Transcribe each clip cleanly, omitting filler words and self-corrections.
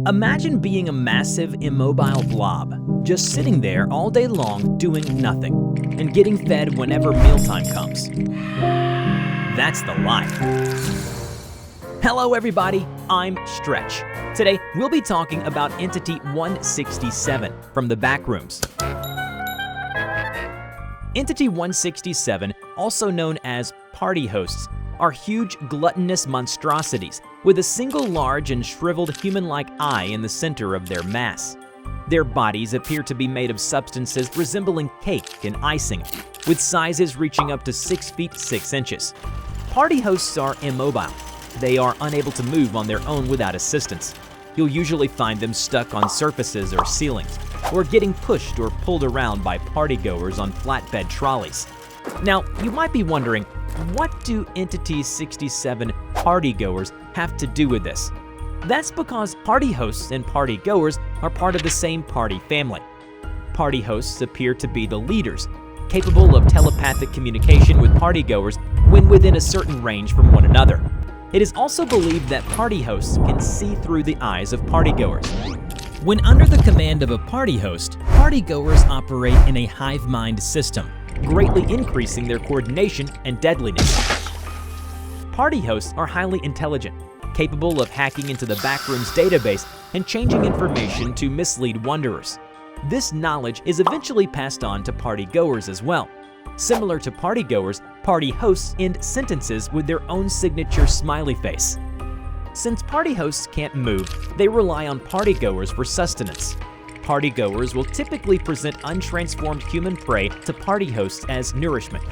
Imagine being a massive, immobile blob, just sitting there all day long doing nothing, and getting fed whenever mealtime comes. That's the life. Hello everybody, I'm Stretch. Today, we'll be talking about Entity 167 from the Backrooms. Entity 167, also known as party hosts, are huge gluttonous monstrosities with a single large and shriveled human-like eye in the center of their mass. Their bodies appear to be made of substances resembling cake and icing, with sizes reaching up to 6 feet 6 inches. Party hosts are immobile. They are unable to move on their own without assistance. You'll usually find them stuck on surfaces or ceilings, or getting pushed or pulled around by partygoers on flatbed trolleys. Now, you might be wondering, what do Entity 67 partygoers have to do with this? That's because party hosts and partygoers are part of the same party family. Party hosts appear to be the leaders, capable of telepathic communication with partygoers when within a certain range from one another. It is also believed that party hosts can see through the eyes of partygoers. When under the command of a party host, partygoers operate in a hive mind system, greatly increasing their coordination and deadliness. Party hosts are highly intelligent, capable of hacking into the Backrooms database and changing information to mislead wanderers. This knowledge is eventually passed on to partygoers as well. Similar to partygoers, party hosts end sentences with their own signature smiley face. Since party hosts can't move, they rely on partygoers for sustenance. Partygoers will typically present untransformed human prey to party hosts as nourishment.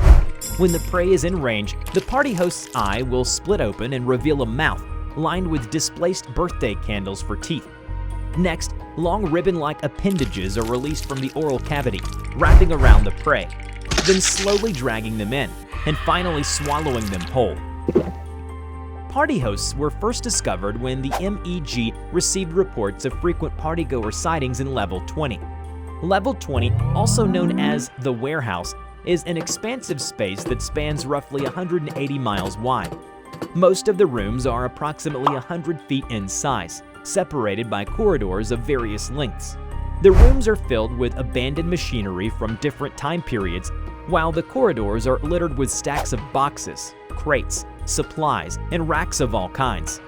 When the prey is in range, the party host's eye will split open and reveal a mouth lined with displaced birthday candles for teeth. Next, long ribbon-like appendages are released from the oral cavity, wrapping around the prey, then slowly dragging them in, and finally swallowing them whole. Party hosts were first discovered when the MEG received reports of frequent partygoer sightings in Level 20. Level 20, also known as the warehouse, is an expansive space that spans roughly 180 miles wide. Most of the rooms are approximately 100 feet in size, separated by corridors of various lengths. The rooms are filled with abandoned machinery from different time periods, while the corridors are littered with stacks of boxes, crates, supplies, and racks of all kinds.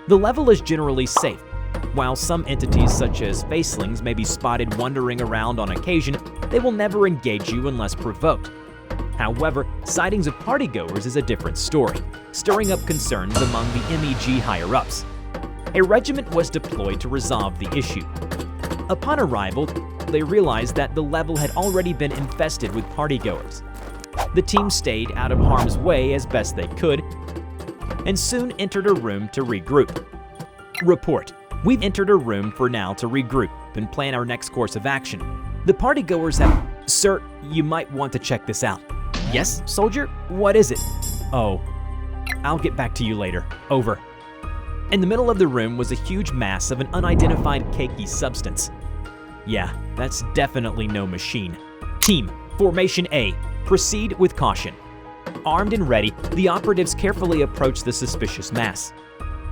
The level is generally safe. While some entities such as facelings may be spotted wandering around on occasion, they will never engage you unless provoked. However, sightings of partygoers is a different story, stirring up concerns among the MEG higher-ups. A regiment was deployed to resolve the issue. Upon arrival, they realized that the level had already been infested with partygoers. The team stayed out of harm's way as best they could, and soon entered a room to regroup. Report: we've entered a room for now to regroup and plan our next course of action. The partygoers have— Sir, you might want to check this out. Yes, soldier? What is it? Oh, I'll get back to you later. Over. In the middle of the room was a huge mass of an unidentified cakey substance. Yeah, that's definitely no machine. Team, Formation A, proceed with caution. Armed and ready, the operatives carefully approached the suspicious mass.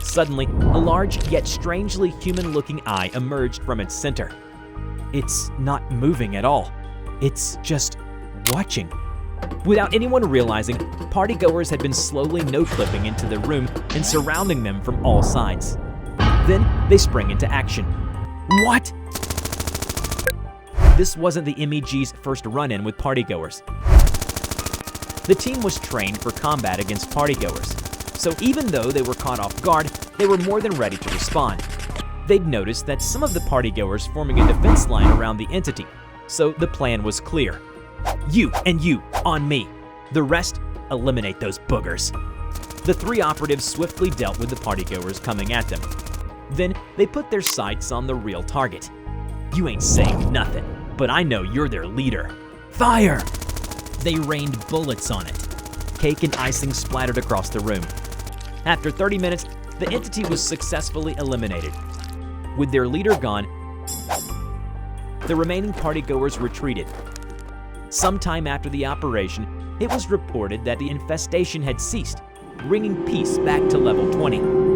Suddenly, a large yet strangely human-looking eye emerged from its center. It's not moving at all. It's just watching. Without anyone realizing, partygoers had been slowly no-clipping into the room and surrounding them from all sides. Then they sprang into action. What? This wasn't the MEG's first run-in with partygoers. The team was trained for combat against partygoers, so even though they were caught off guard, they were more than ready to respond. They'd noticed that some of the partygoers forming a defense line around the entity, so the plan was clear. You and you, on me. The rest, eliminate those boogers. The three operatives swiftly dealt with the partygoers coming at them. Then they put their sights on the real target. You ain't saying nothing, but I know you're their leader. Fire! They rained bullets on it. Cake and icing splattered across the room. After 30 minutes, the entity was successfully eliminated. With their leader gone, the remaining partygoers retreated. Sometime after the operation, it was reported that the infestation had ceased, bringing peace back to Level 20.